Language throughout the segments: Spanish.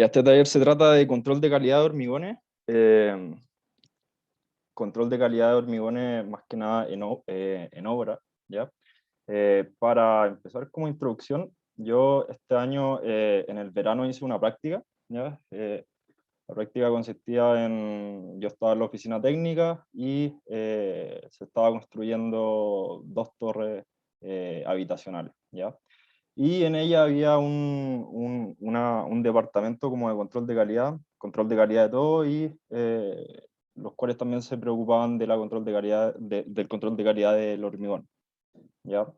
Y este taller se trata de control de calidad de hormigones. eh, Control de calidad de hormigones más que nada en obra, ¿ya? Para empezar como introducción, yo este año en el verano hice una práctica, ¿ya? La práctica consistía en, yo estaba en la oficina técnica y se estaba construyendo dos torres habitacionales, ¿ya? Y en ella había un departamento como de control de calidad de todo, y los cuales también se preocupaban de la control de calidad, del control de calidad del hormigón, ¿ya?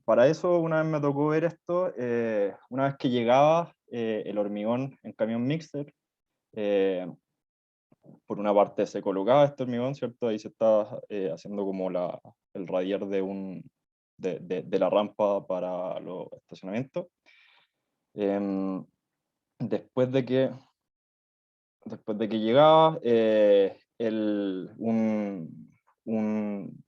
Para eso, una vez me tocó ver esto, una vez que llegaba el hormigón en camión mixer, eh, por una parte se colocaba este hormigón, ¿cierto? Ahí se está haciendo como el radier de la rampa para los estacionamientos. Em, después de que, después de que llegaba, un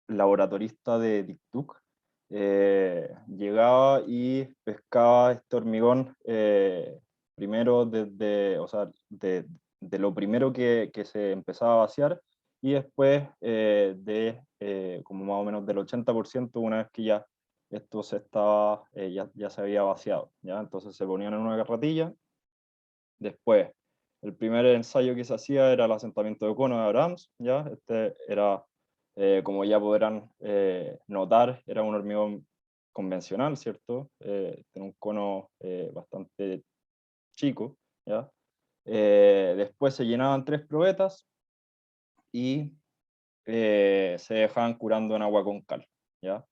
laboratorista de Diktuk llegaba y pescaba este hormigón primero desde, o sea, de lo primero que se empezaba a vaciar, y después como más o menos del 80% una vez que ya esto se estaba, ya se había vaciado, ¿ya? Entonces se ponían en una carretilla. Después, el primer ensayo que se hacía era el asentamiento de cono de Abrams, ¿ya? Este era, como ya podrán notar, era un hormigón convencional, ¿cierto? Tiene un cono bastante chico, ¿ya? Después se llenaban 3 probetas y se dejaban curando en agua con cal, ¿ya?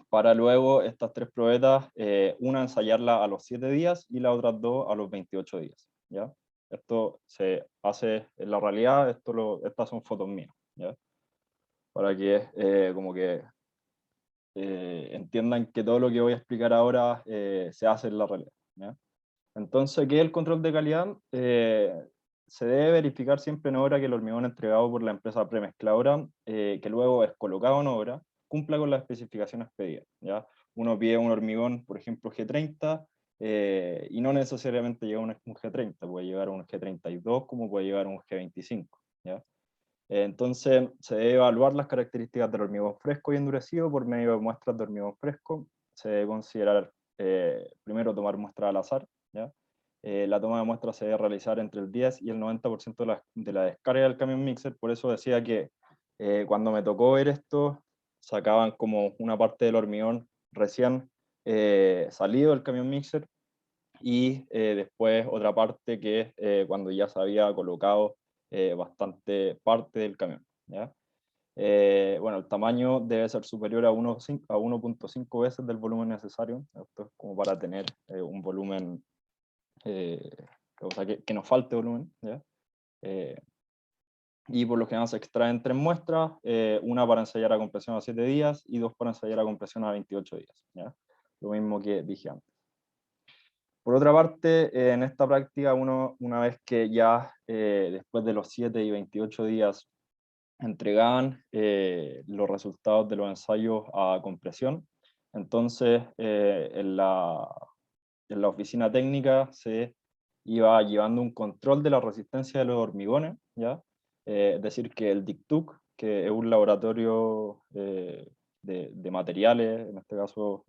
Para luego estas 3 probetas, una ensayarla a los 7 días y las otras dos a los 28 días, ¿ya? Esto se hace en la realidad, estas son fotos mías, ¿ya? Para que como que entiendan que todo lo que voy a explicar ahora se hace en la realidad, ¿ya? Entonces, ¿qué es el control de calidad? Se debe verificar siempre en obra que el hormigón entregado por la empresa premezcladora, que luego es colocado en obra, cumpla con las especificaciones pedidas, ¿ya? Uno pide un hormigón, por ejemplo, G30, y no necesariamente llega un G30, puede llegar a un G32 como puede llegar a un G25, ¿ya? Entonces, se debe evaluar las características del hormigón fresco y endurecido por medio de muestras de hormigón fresco. Se debe considerar, primero, tomar muestras al azar, ¿ya? La toma de muestras se debe realizar entre el 10 y el 90% de la descarga del camión mixer. Por eso decía que cuando me tocó ver esto, sacaban como una parte del hormigón recién salido del camión mixer, y después otra parte que es cuando ya se había colocado bastante parte del camión, ¿ya? Bueno, el tamaño debe ser superior a 1,5 veces del volumen necesario. Esto es como para tener un volumen, eh, o sea, que nos falte volumen, ¿ya? Eh, y por lo general se extraen 3 muestras, una para ensayar a compresión a 7 días y 2 para ensayar a compresión a 28 días, ¿ya? Lo mismo que dije antes. Por otra parte, en esta práctica, una vez que ya después de los 7 y 28 días entregaban los resultados de los ensayos a compresión, entonces en la oficina técnica se iba llevando un control de la resistencia de los hormigones, ¿ya? Es decir, que el DICTUC, que es un laboratorio de materiales, en este caso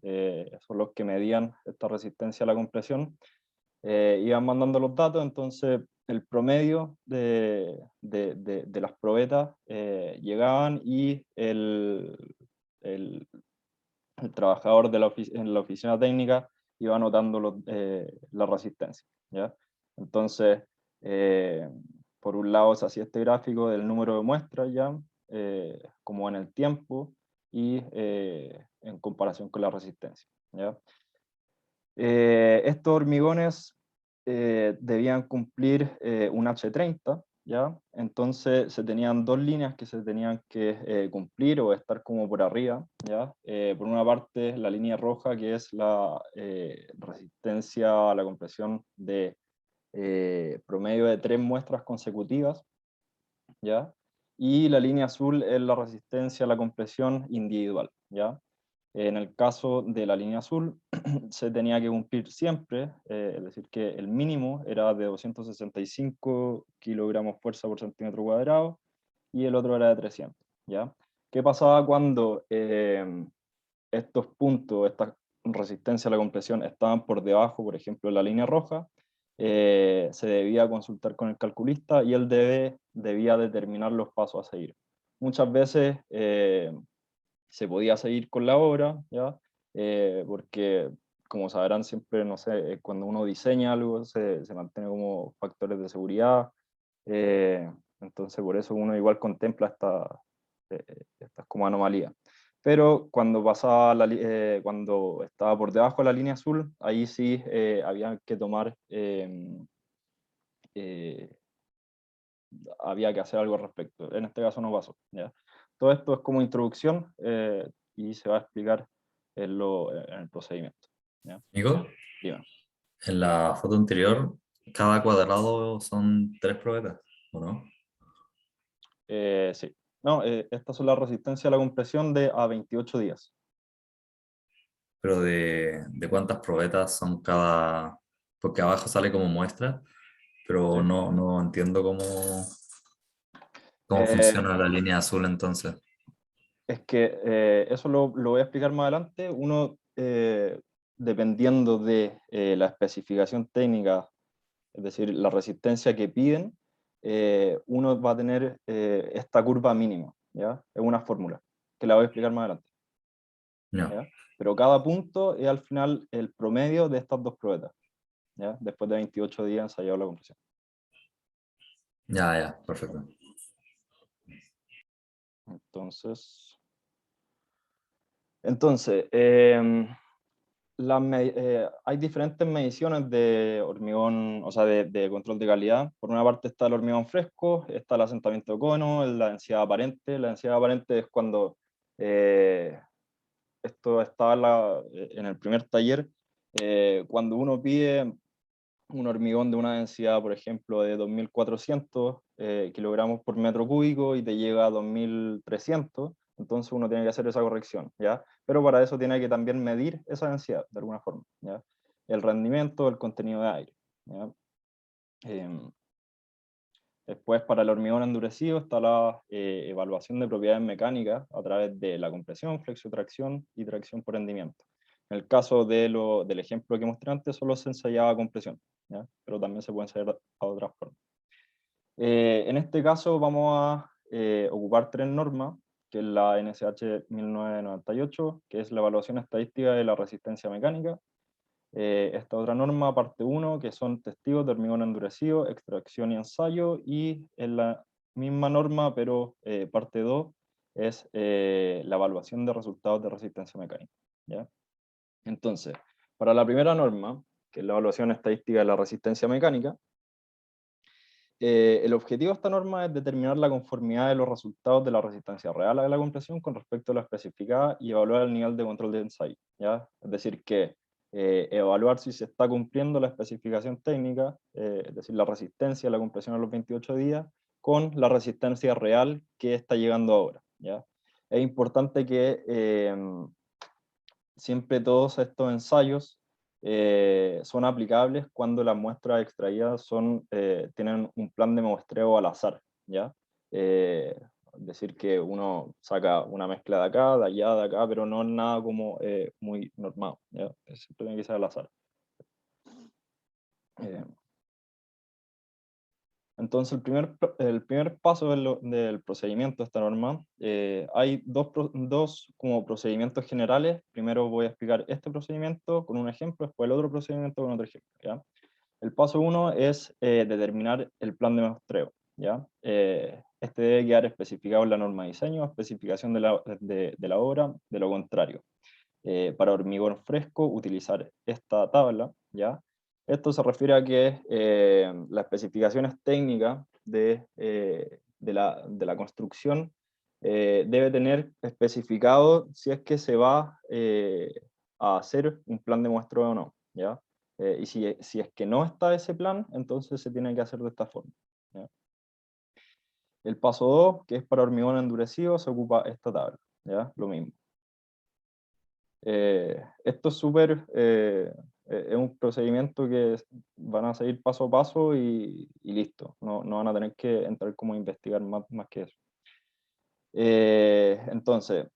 son los que medían esta resistencia a la compresión, iban mandando los datos. Entonces el promedio de las probetas llegaban, y el, el trabajador en la oficina técnica iba anotando la resistencia, ¿ya? Entonces, eh, por un lado se hacía este gráfico del número de muestras ya, como en el tiempo, y en comparación con la resistencia, ¿ya? Estos hormigones debían cumplir un H30, ¿ya? Entonces se tenían 2 líneas que se tenían que cumplir o estar como por arriba, ¿ya? Por una parte, la línea roja, que es la resistencia a la compresión de promedio de 3 muestras consecutivas, ¿ya? Y la línea azul es la resistencia a la compresión individual, ¿ya? En el caso de la línea azul, se tenía que cumplir siempre, es decir, que el mínimo era de 265 kilogramos fuerza por centímetro cuadrado, y el otro era de 300, ¿ya? ¿Qué pasaba cuando estos puntos, esta resistencia a la compresión estaban por debajo, por ejemplo, de la línea roja? Se debía consultar con el calculista y él debía determinar los pasos a seguir. Muchas veces se podía seguir con la obra, ¿ya? Porque, como sabrán, siempre, no sé, cuando uno diseña algo, se mantiene como factores de seguridad, eh, entonces por eso uno igual contempla estas como anomalías. Pero cuando cuando estaba por debajo de la línea azul, ahí sí había que tomar, eh, había que hacer algo al respecto. En este caso no pasó, ¿ya? Todo esto es como introducción, y se va a explicar en el procedimiento, ¿ya? Nico, Dime. en la foto anterior, cada cuadrado son 3 probetas, ¿o no? Sí. No, estas son las resistencias a la compresión de a 28 días. Pero ¿de cuántas probetas son cada...? Porque abajo sale como muestra, pero ¿Sí? no entiendo cómo Eh, funciona la línea azul entonces. es que eso lo voy a explicar más adelante. Uno, dependiendo de la especificación técnica, es decir, la resistencia que piden, uno va a tener esta curva mínima, ¿ya? Es una fórmula, que la voy a explicar más adelante, No. ¿ya? Pero cada punto es al final el promedio de estas dos pruebas, ¿ya? Después de 28 días ensayado la compresión. Ya, ya, perfecto. Entonces, entonces hay diferentes mediciones de hormigón, o sea, de control de calidad. Por una parte está el hormigón fresco, está el asentamiento de cono, la densidad aparente. La densidad aparente es cuando, esto estaba en el primer taller, cuando uno pide un hormigón de una densidad, por ejemplo, de 2.400 kilogramos por metro cúbico y te llega a 2.300, entonces uno tiene que hacer esa corrección, ¿ya? Pero para eso tiene que también medir esa densidad, de alguna forma, ¿ya? El rendimiento, el contenido de aire, ¿ya? Em, Después, para el hormigón endurecido está la evaluación de propiedades mecánicas a través de la compresión, flexiotracción y tracción por rendimiento. En el caso del ejemplo que mostré antes, solo se ensayaba compresión, ¿ya? Pero también se puede ensayar a otras formas. En este caso vamos a ocupar tres normas, que es la NSH 1998, que es la evaluación estadística de la resistencia mecánica. Esta otra norma, parte 1, que son testigos de hormigón endurecido, extracción y ensayo, y en la misma norma, pero parte 2, es la evaluación de resultados de resistencia mecánica, ¿ya? Entonces, para la primera norma, que es la evaluación estadística de la resistencia mecánica, el objetivo de esta norma es determinar la conformidad de los resultados de la resistencia real a la compresión con respecto a la especificada y evaluar el nivel de control de ensayo, ¿ya? Es decir, que evaluar si se está cumpliendo la especificación técnica, es decir, la resistencia a la compresión a los 28 días, con la resistencia real que está llegando ahora, ¿ya? Es importante que siempre todos estos ensayos son aplicables cuando las muestras extraídas tienen un plan de muestreo al azar, ¿ya? Es decir, que uno saca una mezcla de acá, de allá, de acá, pero no nada como muy normal, ¿ya? Siempre tiene que ser al azar. Eh, Entonces, el primer paso del procedimiento de esta norma, hay dos como procedimientos generales. Primero voy a explicar este procedimiento con un ejemplo, después el otro procedimiento con otro ejemplo, ¿ya? El paso 1 es determinar el plan de muestreo, ¿ya? Este debe quedar especificado en la norma de diseño, especificación de la obra. De lo contrario, para hormigón fresco, utilizar esta tabla, ¿ya? Esto se refiere a que las especificaciones técnicas de la construcción debe tener especificado si es que se va a hacer un plan de muestreo o no, ¿ya? Y si es que no está ese plan, entonces se tiene que hacer de esta forma, ¿ya? El paso 2, que es para hormigón endurecido, se ocupa esta tabla, ¿ya? Lo mismo. Esto es súper, es un procedimiento que van a seguir paso a paso y listo. No van a tener que entrar como a investigar más que eso. Entonces,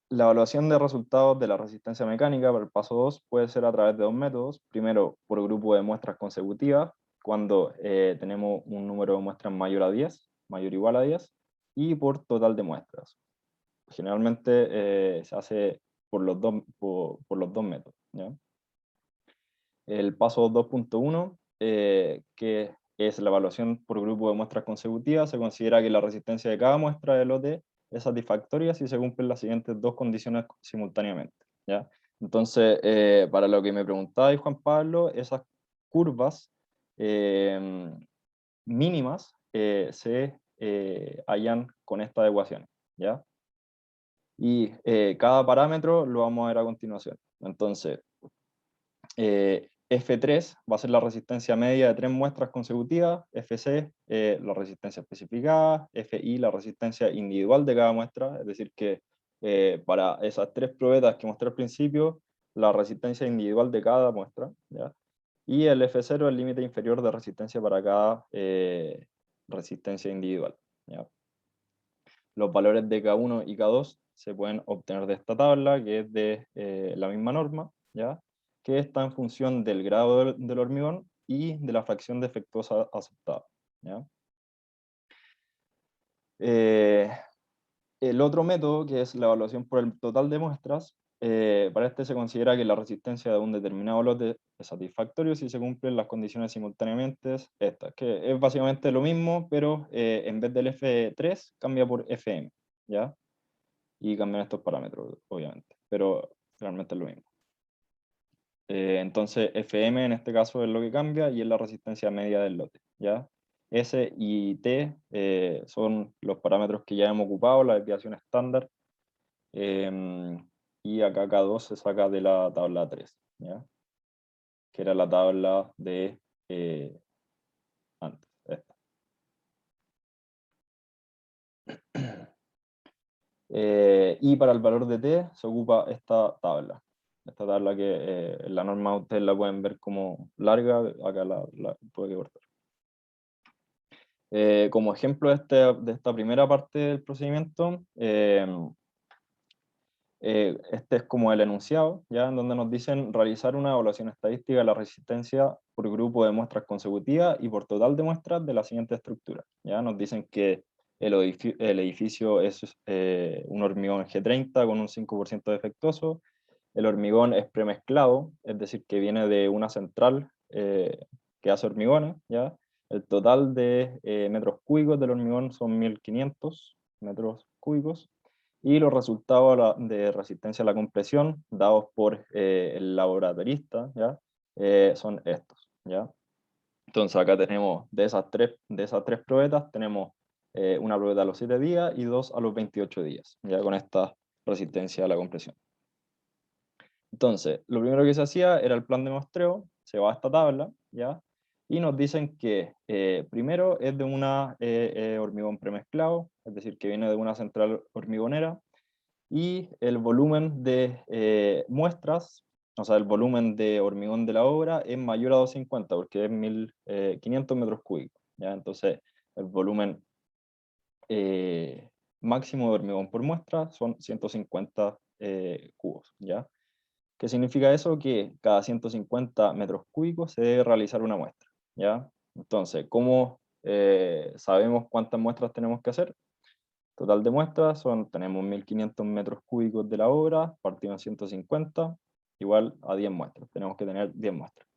la evaluación de resultados de la resistencia mecánica para el paso 2 puede ser a través de dos métodos. Primero, por grupo de muestras consecutivas, cuando tenemos un número de muestras mayor a 10, mayor o igual a 10, y por total de muestras. Generalmente se hace por los dos métodos, ¿ya? El paso 2.1, que es la evaluación por grupo de muestras consecutivas, se considera que la resistencia de cada muestra de lote es satisfactoria si se cumplen las siguientes dos condiciones simultáneamente, ¿ya? Entonces, para lo que me preguntabais, Juan Pablo, esas curvas mínimas se hallan con estas ecuaciones, ¿ya? Y cada parámetro lo vamos a ver a continuación. Entonces, F3 va a ser la resistencia media de 3 muestras consecutivas, FC la resistencia especificada, FI la resistencia individual de cada muestra, es decir que para esas 3 probetas que mostré al principio, la resistencia individual de cada muestra, ¿ya? Y el F0 es el límite inferior de resistencia para cada resistencia individual, ¿ya? Los valores de K1 y K2 se pueden obtener de esta tabla, que es de la misma norma, ¿ya? Que está en función del grado del hormigón y de la fracción defectuosa aceptada, ¿ya? El otro método, que es la evaluación por el total de muestras, para este se considera que la resistencia de un determinado lote es satisfactorio si se cumplen las condiciones simultáneamente estas, que es básicamente lo mismo, pero en vez del F3 cambia por FM, ¿ya? Y cambian estos parámetros, obviamente, pero realmente es lo mismo. Entonces FM en este caso es lo que cambia y es la resistencia media del lote, ¿ya? S y T son los parámetros que ya hemos ocupado, la desviación estándar, y acá K2 se saca de la tabla 3, ¿ya? Que era la tabla de antes, esta. Y para el valor de T se ocupa esta tabla. Esta tabla que en la norma ustedes la pueden ver como larga, acá la tuve que cortar. Como ejemplo de esta primera parte del procedimiento, este es como el enunciado, ¿ya? En donde nos dicen realizar una evaluación estadística de la resistencia por grupo de muestras consecutivas y por total de muestras de la siguiente estructura, ¿ya? Nos dicen que el edificio es un hormigón G30 con un 5% defectuoso, el hormigón es premezclado, es decir, que viene de una central que hace hormigones, ¿ya? El total de metros cúbicos del hormigón son 1500 metros cúbicos, y los resultados de resistencia a la compresión dados por el laboratorista, ¿ya? Son estos, ¿ya? Entonces acá tenemos de esas tres probetas, tenemos una probeta a los 7 días y dos a los 28 días, ya con esta resistencia a la compresión. Entonces, lo primero que se hacía era el plan de muestreo, se va a esta tabla, ¿ya? Y nos dicen que primero es de una hormigón premezclado, es decir, que viene de una central hormigonera, y el volumen de muestras, o sea, el volumen de hormigón de la obra es mayor a 250, porque es 1500 metros cúbicos, ¿ya? Entonces, el volumen máximo de hormigón por muestra son 150 cubos, ¿ya? ¿Qué significa eso? Que cada 150 metros cúbicos se debe realizar una muestra, ¿ya? Entonces, ¿cómo sabemos cuántas muestras tenemos que hacer? Total de muestras tenemos 1500 metros cúbicos de la obra, partido en 150, igual a 10 muestras. Tenemos que tener 10 muestras.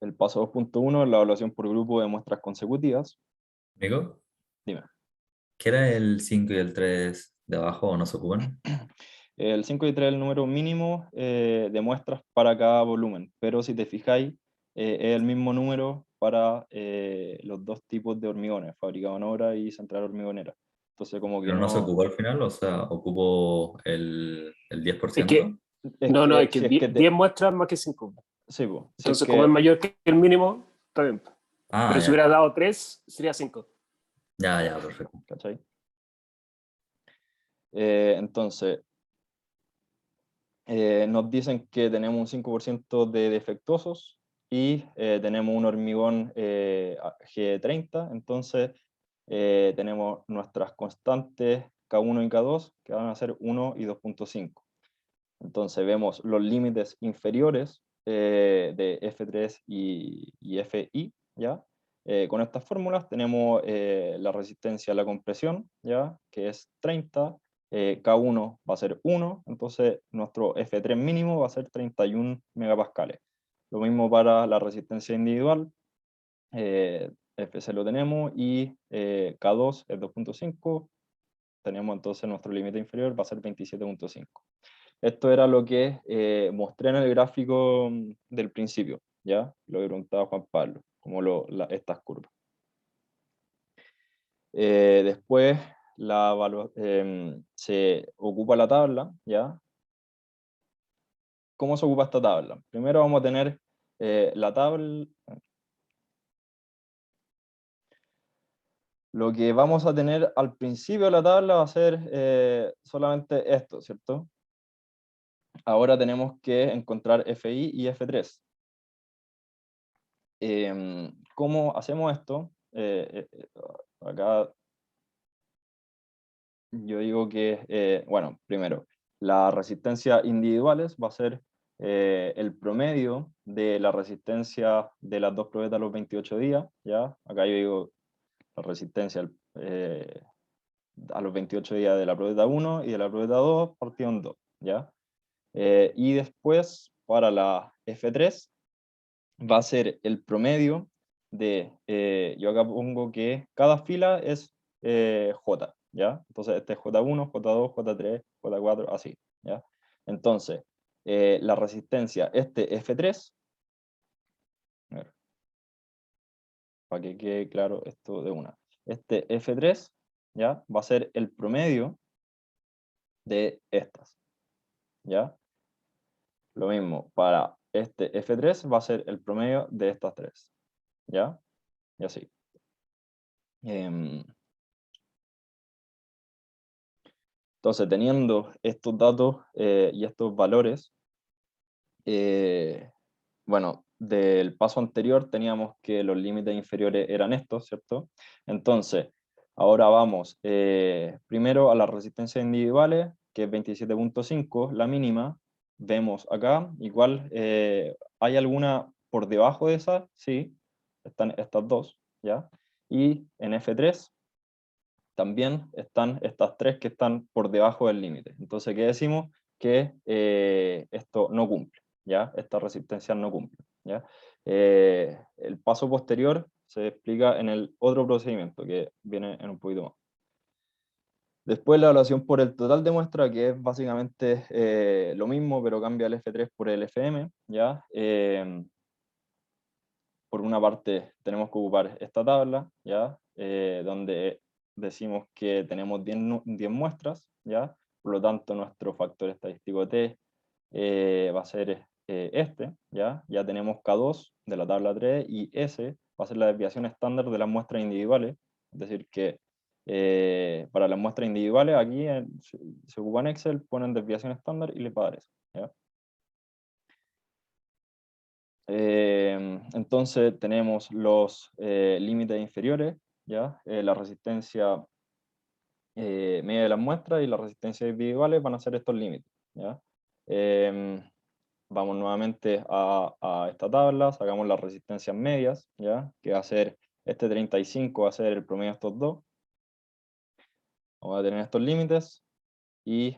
El paso 2.1 es la evaluación por grupo de muestras consecutivas. Amigo, Dime. ¿qué era el 5 y el 3 de abajo o no se ocupan? El 5 y 3 es el número mínimo de muestras para cada volumen, pero si te fijáis, es el mismo número para los dos tipos de hormigones, fabricado en obra y central hormigonera. Entonces, como que Pero no se no. ocupó al final, o sea, ocupó el Es 10%. que, Es no, que es que si es que 10 muestras más que 5. sí, po, si es Entonces, como es que. mayor que el mínimo, está bien. Ah, Pero si ya, hubiera dado 3, sería 5. ya, ya, perfecto. ¿Cachai? Entonces, nos dicen que tenemos un 5% de defectuosos y tenemos un hormigón G30, entonces tenemos nuestras constantes K1 y K2 que van a ser 1 y 2.5. Entonces vemos los límites inferiores de F3 y FI, ¿ya? Con estas fórmulas tenemos la resistencia a la compresión, ¿ya? Que es 30, K1 va a ser 1, entonces nuestro F3 mínimo va a ser 31 megapascales. Lo mismo para la resistencia individual, FC lo tenemos, y K2 es 2.5, tenemos entonces nuestro límite inferior va a ser 27.5. Esto era lo que mostré en el gráfico del principio, ¿ya? Lo que preguntaba Juan Pablo, como estas curvas. Después se ocupa la tabla, ¿ya? ¿Cómo se ocupa esta tabla? Primero vamos a tener la tabla. Lo que vamos a tener al principio de la tabla va a ser solamente esto, ¿cierto? Ahora tenemos que encontrar FI y F3. ¿Cómo hacemos esto? Acá yo digo que, bueno, primero, la resistencia individuales va a ser el promedio de la resistencia de las dos probetas a los 28 días, ¿ya? Acá yo digo la resistencia a los 28 días de la probeta 1 y de la probeta 2 partido en 2, ¿ya? Y después, para la F3, va a ser el promedio de, yo acá pongo que cada fila es J, ¿ya? Entonces este es J1, J2, J3, J4, así, ¿ya? Entonces, la resistencia, este F3, a ver, para que quede claro esto de una, este F3, ¿ya? Va a ser el promedio de estas, ¿ya? Lo mismo, para este F3 va a ser el promedio de estas tres, ¿ya? Y así. Entonces, teniendo estos datos y estos valores, bueno, del paso anterior teníamos que los límites inferiores eran estos, ¿cierto? Entonces, ahora vamos primero a las resistencias individuales, que es 27.5, la mínima. Vemos acá, igual, ¿hay alguna por debajo de esa? Sí, están estas dos, ¿ya? Y en F3 también están estas tres que están por debajo del límite. Entonces, ¿qué decimos? Que esto no cumple, ¿ya? Esta resistencia no cumple, ¿ya? El paso posterior se explica en el otro procedimiento, que viene en un poquito más. Después la evaluación por el total de muestra, que es básicamente lo mismo, pero cambia el F3 por el FM, ¿ya? Por una parte tenemos que ocupar esta tabla, ¿ya? Donde decimos que tenemos 10 muestras, ¿ya? Por lo tanto, nuestro factor estadístico T va a ser este, ¿ya? Ya tenemos K2 de la tabla 3 y S va a ser la desviación estándar de las muestras individuales, es decir, que para las muestras individuales aquí se ocupa en Excel, ponen desviación estándar y les va a dar eso, ¿ya? Entonces tenemos los límites inferiores, ¿ya? La resistencia media de las muestras y las resistencias individuales van a ser estos límites, ¿ya? Vamos nuevamente a esta tabla, sacamos las resistencias medias, ¿ya? Que va a ser este 35, va a ser el promedio de estos dos. Vamos a tener estos límites y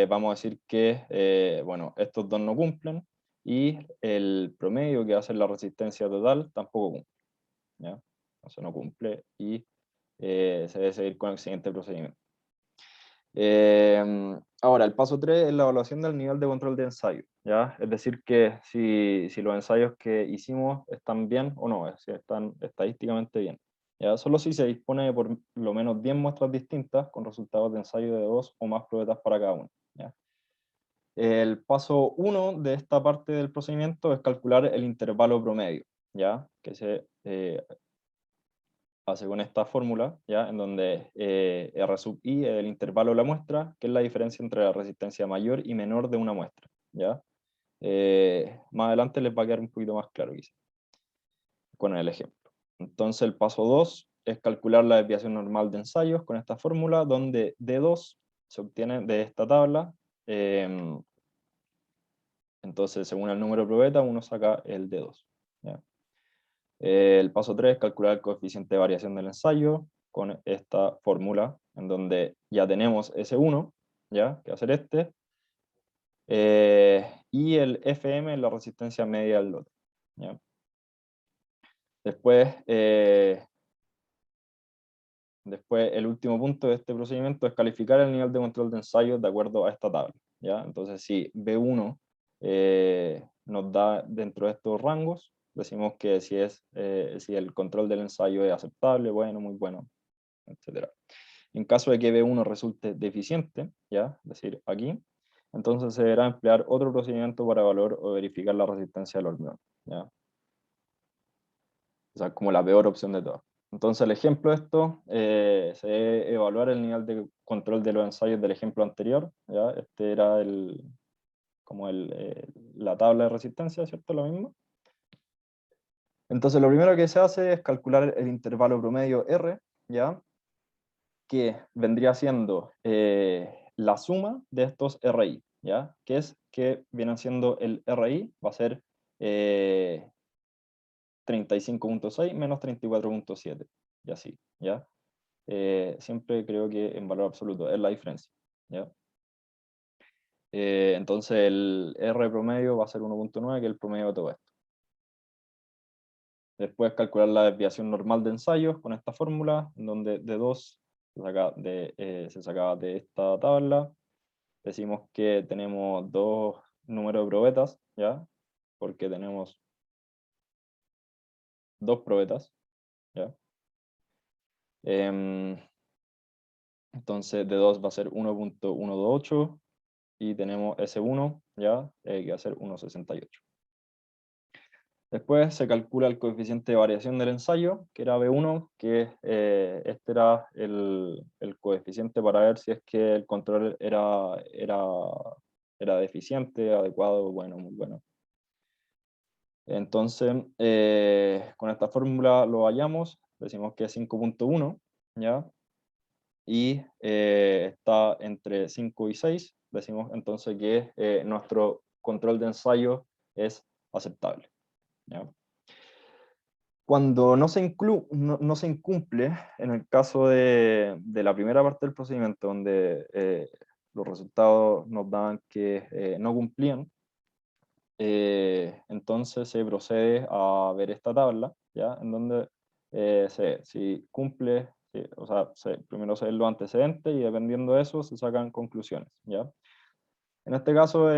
vamos a decir que, bueno, estos dos no cumplen y el promedio, que va a ser la resistencia total, tampoco cumple, ¿ya? Eso no cumple y se debe seguir con el siguiente procedimiento. Ahora, el paso 3 es la evaluación del nivel de control de ensayo, ¿ya? Es decir, que si los ensayos que hicimos están bien o no, si están estadísticamente bien, ¿ya? Solo si se dispone de por lo menos 10 muestras distintas con resultados de ensayo de 2 o más probetas para cada una, ¿ya? El paso 1 de esta parte del procedimiento es calcular el intervalo promedio, ¿ya? Que se hace con esta fórmula, ¿ya? En donde R sub i es el intervalo de la muestra, que es la diferencia entre la resistencia mayor y menor de una muestra, ¿ya? Más adelante les va a quedar un poquito más claro quizá, con el ejemplo. Entonces el paso 2 es calcular la desviación normal de ensayos con esta fórmula, donde D2 se obtiene de esta tabla. Entonces, según el número de probeta, uno saca el D2. ¿Ya? El paso 3 es calcular el coeficiente de variación del ensayo con esta fórmula, en donde ya tenemos S1, ¿ya? Que va a ser este, y el FM es la resistencia media del lote. ¿Ya? Después, el último punto de este procedimiento es calificar el nivel de control de ensayo de acuerdo a esta tabla. ¿Ya? Entonces, si B1 nos da dentro de estos rangos, decimos que si el control del ensayo es aceptable, bueno, muy bueno, etc. En caso de que B1 resulte deficiente, ¿ya? Es decir, aquí, entonces se deberá emplear otro procedimiento para evaluar o verificar la resistencia del hormigón, ¿ya? O sea, como la peor opción de todas. Entonces el ejemplo de esto se debe evaluar el nivel de control de los ensayos del ejemplo anterior, ¿ya? Este era la tabla de resistencia, ¿cierto? Lo mismo. Entonces lo primero que se hace es calcular el intervalo promedio R, ¿ya? Que vendría siendo la suma de estos RI, ¿ya? Que viene siendo el RI, va a ser 35.6 menos 34.7, y así, ¿ya? Siempre creo que en valor absoluto es la diferencia, ¿ya? Entonces el R promedio va a ser 1.9, que es el promedio de todo esto. Después calcular la desviación normal de ensayos con esta fórmula, en donde D2 se sacaba de esta tabla. Decimos que tenemos dos números de probetas, ¿ya? Porque tenemos dos probetas, ¿ya? Entonces D2 va a ser 1.128 y tenemos S1, ¿ya? Que va a ser 1.68. Después se calcula el coeficiente de variación del ensayo, que era B1, que este era el coeficiente para ver si es que el control era deficiente, adecuado, bueno, muy bueno. Entonces, con esta fórmula lo hallamos, decimos que es 5.1, ¿ya? Y está entre 5 y 6, decimos entonces que nuestro control de ensayo es aceptable, ¿ya? Cuando no se incumple, en el caso de la primera parte del procedimiento, donde los resultados nos daban que no cumplían, entonces se procede a ver esta tabla, ¿ya? En donde si cumple, o sea, primero se ven los antecedentes y dependiendo de eso se sacan conclusiones, ¿ya? En este caso,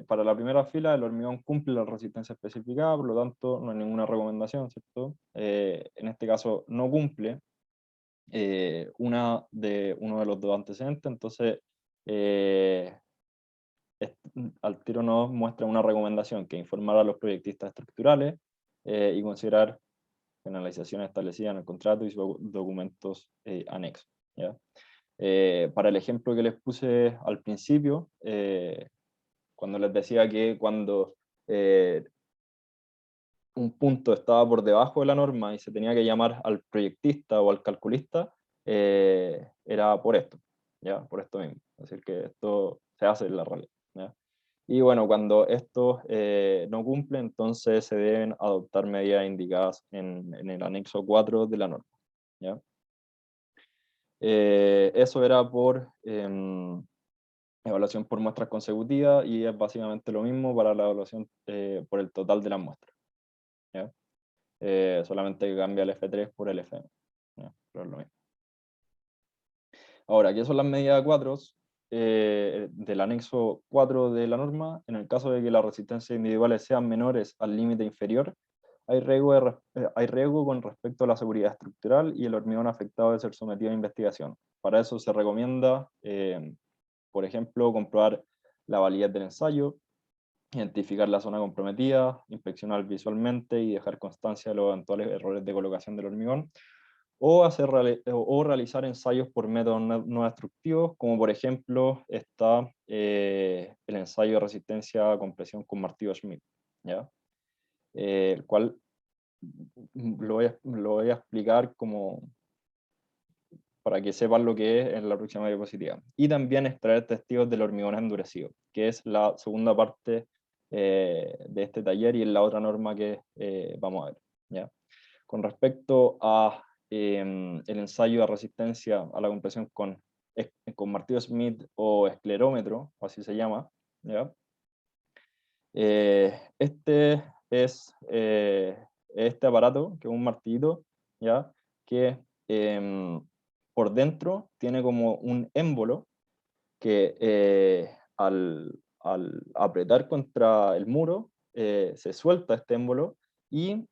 para la primera fila, el hormigón cumple la resistencia especificada, por lo tanto no hay ninguna recomendación, ¿cierto? En este caso no cumple uno de los dos antecedentes, entonces al tiro nos muestra una recomendación que informar a los proyectistas estructurales y considerar penalizaciones establecidas en el contrato y sus documentos anexos, ¿ya? Para el ejemplo que les puse al principio, cuando les decía que cuando un punto estaba por debajo de la norma y se tenía que llamar al proyectista o al calculista, era por esto, ¿ya? Por esto mismo. Es decir, que esto se hace en la realidad, ¿ya? Y bueno, cuando esto no cumple, entonces se deben adoptar medidas indicadas en el anexo 4 de la norma, ¿ya? Eso era por evaluación por muestras consecutivas y es básicamente lo mismo para la evaluación por el total de las muestras, ¿ya? Solamente que cambia el F3 por el FM, ¿ya? Pero es lo mismo. Ahora, ¿qué son las medidas 4 del anexo 4 de la norma? En el caso de que las resistencias individuales sean menores al límite inferior, hay riesgo con respecto a la seguridad estructural y el hormigón afectado debe ser sometido a investigación. Para eso se recomienda, por ejemplo, comprobar la validez del ensayo, identificar la zona comprometida, inspeccionar visualmente y dejar constancia de los eventuales errores de colocación del hormigón, o realizar ensayos por métodos no destructivos, como por ejemplo está el ensayo de resistencia a compresión con martillo Schmidt, ¿ya? El cual lo voy a explicar como para que sepan lo que es en la próxima diapositiva. Y también extraer testigos del hormigón endurecido, que es la segunda parte de este taller y es la otra norma que vamos a ver, ¿ya? Con respecto a el ensayo de resistencia a la compresión con martillo Schmidt o esclerómetro, o así se llama, ¿ya? Este es este aparato, que es un martillito, ¿ya? Que por dentro tiene como un émbolo que al apretar contra el muro se suelta este émbolo y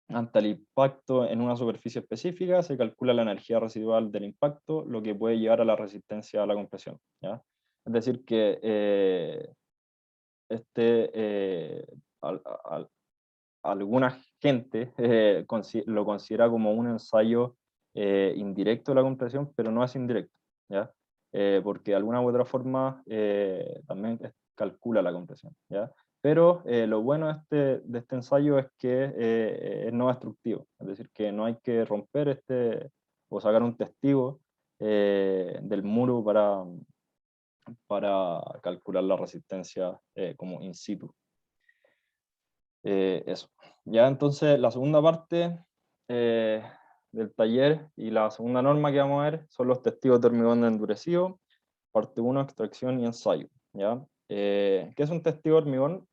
ante el impacto en una superficie específica se calcula la energía residual del impacto, lo que puede llevar a la resistencia a la compresión, ¿ya? Es decir que al- al- alguna gente lo considera como un ensayo indirecto de la compresión, pero no es indirecto, ¿ya? Porque de alguna u otra forma también calcula la compresión, ¿ya? Pero lo bueno de este ensayo es que es no destructivo, es decir, que no hay que romper o sacar un testigo del muro para calcular la resistencia como in situ. Eso. Ya entonces la segunda parte del taller y la segunda norma que vamos a ver son los testigos de hormigón endurecido, parte 1, extracción y ensayo. ¿Ya? ¿Qué es un testigo de hormigón?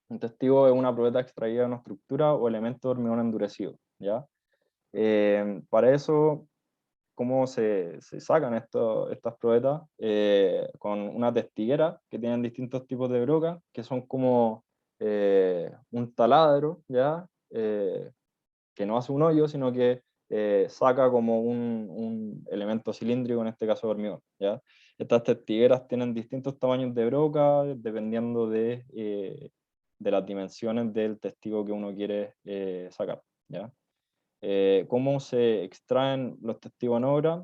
Un testigo es una probeta extraída de una estructura o elemento de hormigón endurecido. ¿Ya? Para eso, ¿cómo se sacan estas probetas? Con una testiguera que tienen distintos tipos de broca, que son como un taladro, ¿ya? Que no hace un hoyo, sino que saca como un elemento cilíndrico, en este caso de hormigón, ¿ya? Estas testigueras tienen distintos tamaños de broca, dependiendo de las dimensiones del testigo que uno quiere sacar, ¿ya? ¿Cómo se extraen los testigos en obra?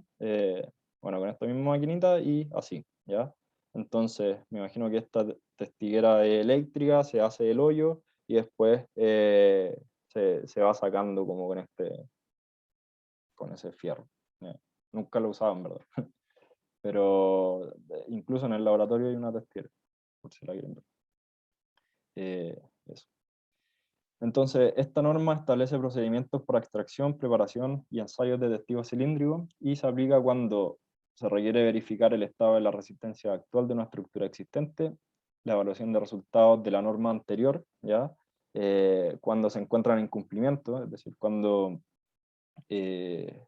Bueno, con esta misma maquinita y así, ¿ya? Entonces, me imagino que esta testiguera eléctrica se hace el hoyo y después se va sacando como con ese fierro. ¿Ya? Nunca lo usaba, en verdad. Pero incluso en el laboratorio hay una testiguera, por si la quieren ver. Eso. Entonces, esta norma establece procedimientos para extracción, preparación y ensayos de testigos cilíndricos y se aplica cuando se requiere verificar el estado de la resistencia actual de una estructura existente, la evaluación de resultados de la norma anterior, ¿ya? Cuando se encuentran en incumplimiento, es decir, eh,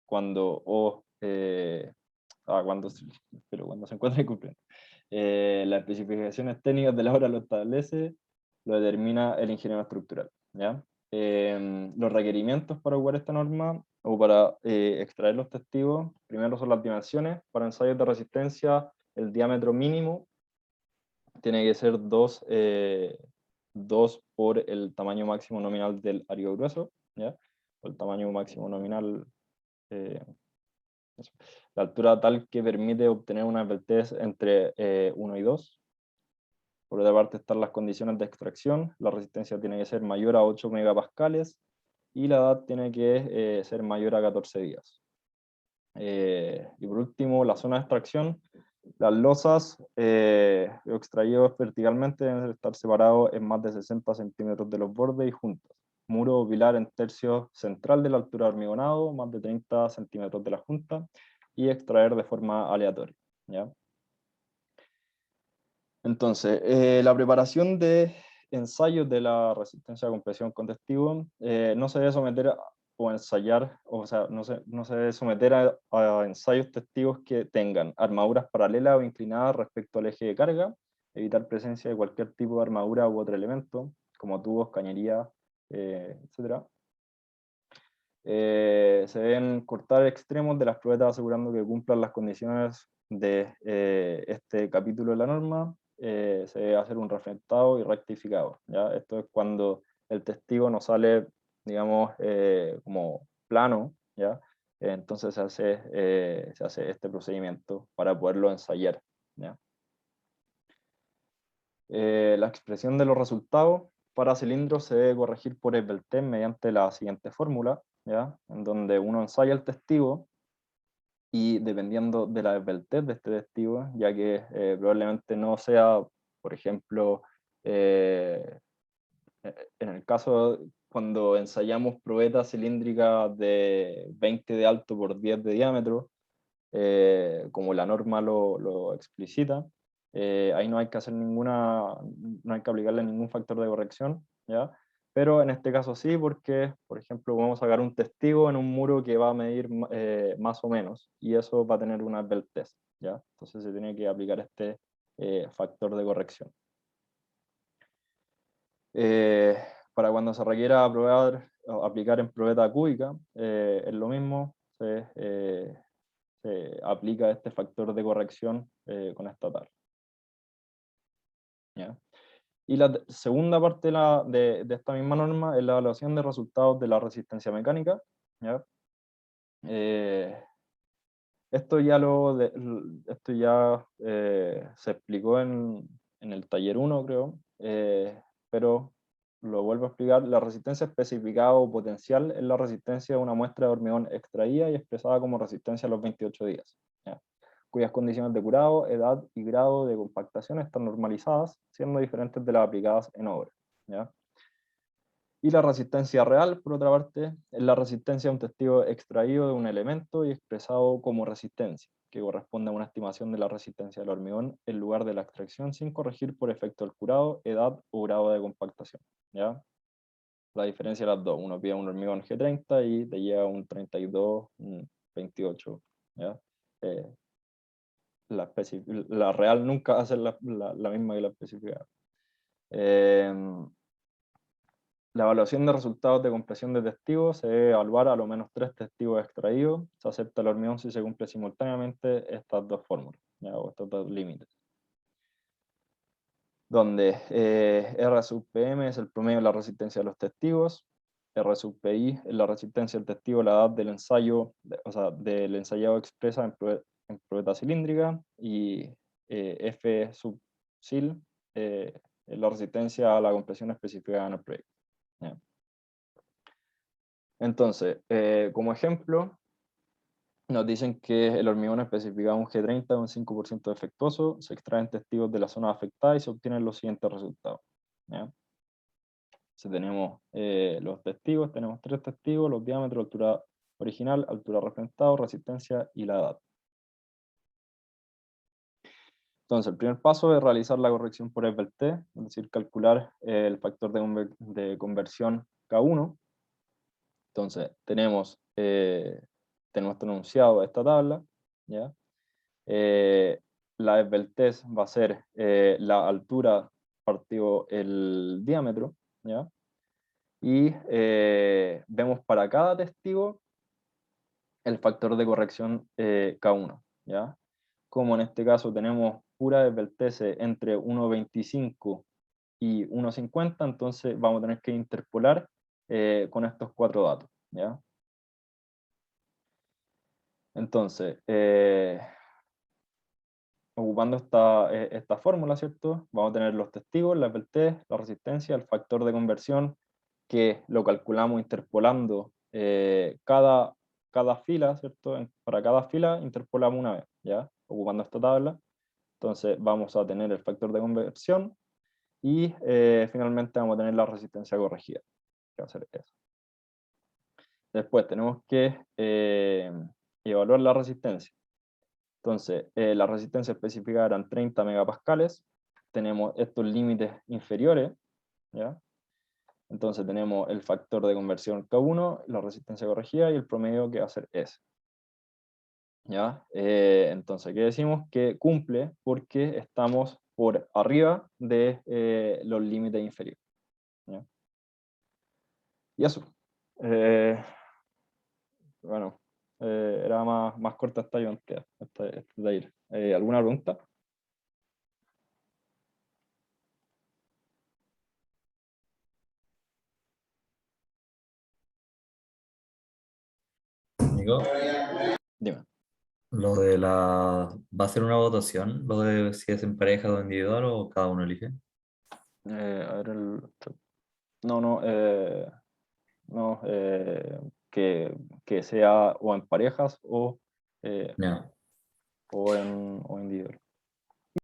cuando, o, cuando, pero cuando se encuentra en incumplimiento. Las especificaciones técnicas de la obra lo establece, lo determina el ingeniero estructural, ¿ya? Los requerimientos para ocupar esta norma o para extraer los testigos, primero son las dimensiones. Para ensayos de resistencia, el diámetro mínimo tiene que ser 2 por el tamaño máximo nominal del árido grueso, ¿ya? O el tamaño máximo nominal, eso. La altura tal que permite obtener una esbeltez entre 1 y 2. Por otra parte están las condiciones de extracción. La resistencia tiene que ser mayor a 8 megapascales y la edad tiene que ser mayor a 14 días. Y por último, la zona de extracción. Las losas extraídos verticalmente deben estar separados en más de 60 centímetros de los bordes y juntas. Muro o pilar en tercio central de la altura de hormigonado, más de 30 centímetros de la junta, y extraer de forma aleatoria, ¿ya? Entonces, la preparación de ensayos de la resistencia a compresión con testigo no se debe someter o ensayar, o sea, no se debe someter a ensayos testigos que tengan armaduras paralelas o inclinadas respecto al eje de carga, evitar presencia de cualquier tipo de armadura u otro elemento, como tubos, cañería, etc. Se deben cortar extremos de las probetas asegurando que cumplan las condiciones de este capítulo de la norma. Se debe hacer un reflectado y rectificado, ¿ya? Esto es cuando el testigo no sale digamos, como plano, ¿ya? Entonces se hace este procedimiento para poderlo ensayar, ¿ya? La expresión de los resultados para cilindros se debe corregir por Esbeltest mediante la siguiente fórmula, ¿ya? En donde uno ensaya el testigo y dependiendo de la Esbeltest de este testigo, ya que probablemente no sea, por ejemplo, en el caso cuando ensayamos probetas cilíndricas de 20 de alto por 10 de diámetro, como la norma lo explicita, ahí no hay que hacer no hay que aplicarle ningún factor de corrección, ¿ya? Pero en este caso sí, porque, por ejemplo, vamos a sacar un testigo en un muro que va a medir más o menos, y eso va a tener una Esbeltest, ¿ya? Entonces se tiene que aplicar este factor de corrección. Eh, para cuando se requiera aplicar en probeta cúbica, es lo mismo, se aplica este factor de corrección con esta tabla. ¿Ya? Y la segunda parte de esta misma norma es la evaluación de resultados de la resistencia mecánica. ¿Ya? Esto ya se explicó en el taller 1, creo, pero lo vuelvo a explicar. La resistencia especificada o potencial es la resistencia de una muestra de hormigón extraída y expresada como resistencia a los 28 días, ¿ya? Cuyas condiciones de curado, edad y grado de compactación están normalizadas, siendo diferentes de las aplicadas en obra, ¿ya? Y la resistencia real, por otra parte, es la resistencia de un testigo extraído de un elemento y expresado como resistencia, que corresponde a una estimación de la resistencia del hormigón en lugar de la extracción sin corregir por efecto del curado, edad o grado de compactación, ¿ya? La diferencia de las dos, uno pide un hormigón G30 y te llega un 32, un 28, ¿ya? Eh, la real nunca hace la misma que la especificada. La evaluación de resultados de compresión de testigos se debe evaluar a lo menos 3 testigos extraídos. Se acepta el hormigón si se cumple simultáneamente estas dos fórmulas, ¿ya? O estos dos límites. Donde R sub PM es el promedio de la resistencia de los testigos, R sub PI es la resistencia del testigo a la edad del ensayo, o sea, del ensayado expresa en probeta cilíndrica, y F sub SIL es la resistencia a la compresión especificada en el proyecto, ¿ya? Entonces, como ejemplo, nos dicen que el hormigón especificado un G30 un 5% defectuoso, se extraen testigos de la zona afectada y se obtienen los siguientes resultados, ¿ya? Si tenemos los testigos, tenemos 3 testigos, los diámetros, altura original, altura referentado, resistencia y la edad. Entonces, el primer paso es realizar la corrección por Esbeltest, es decir, calcular el factor de conversión K1. Entonces, tenemos nuestro enunciado esta tabla, ¿ya? La Esbeltest va a ser la altura partido el diámetro, ¿ya? Y vemos para cada testigo el factor de corrección K1, ¿ya? Como en este caso tenemos pura Esbeltest entre 1,25 y 1,50, entonces vamos a tener que interpolar con estos 4 datos, ¿ya? Entonces, ocupando esta fórmula, ¿cierto? Vamos a tener los testigos, la Esbeltest, la resistencia, el factor de conversión, que lo calculamos interpolando cada fila, ¿cierto? Para cada fila interpolamos una vez, ¿ya? Ocupando esta tabla. Entonces vamos a tener el factor de conversión y finalmente vamos a tener la resistencia corregida, que va a ser eso. Después tenemos que evaluar la resistencia. Entonces, la resistencia específica eran 30 megapascales. Tenemos estos límites inferiores, ¿ya? Entonces tenemos el factor de conversión K1, la resistencia corregida y el promedio que va a ser S, ¿ya? Entonces, ¿qué decimos? Que cumple porque estamos por arriba de los límites inferiores, ¿ya? Y eso. Bueno, era más corta esta ayuntía, este taller. ¿Alguna pregunta? Nico, Dime. lo de ¿va a ser una votación? ¿Lo de si es en pareja o individual o cada uno elige? A ver no, no, no, que sea o en parejas o Ya.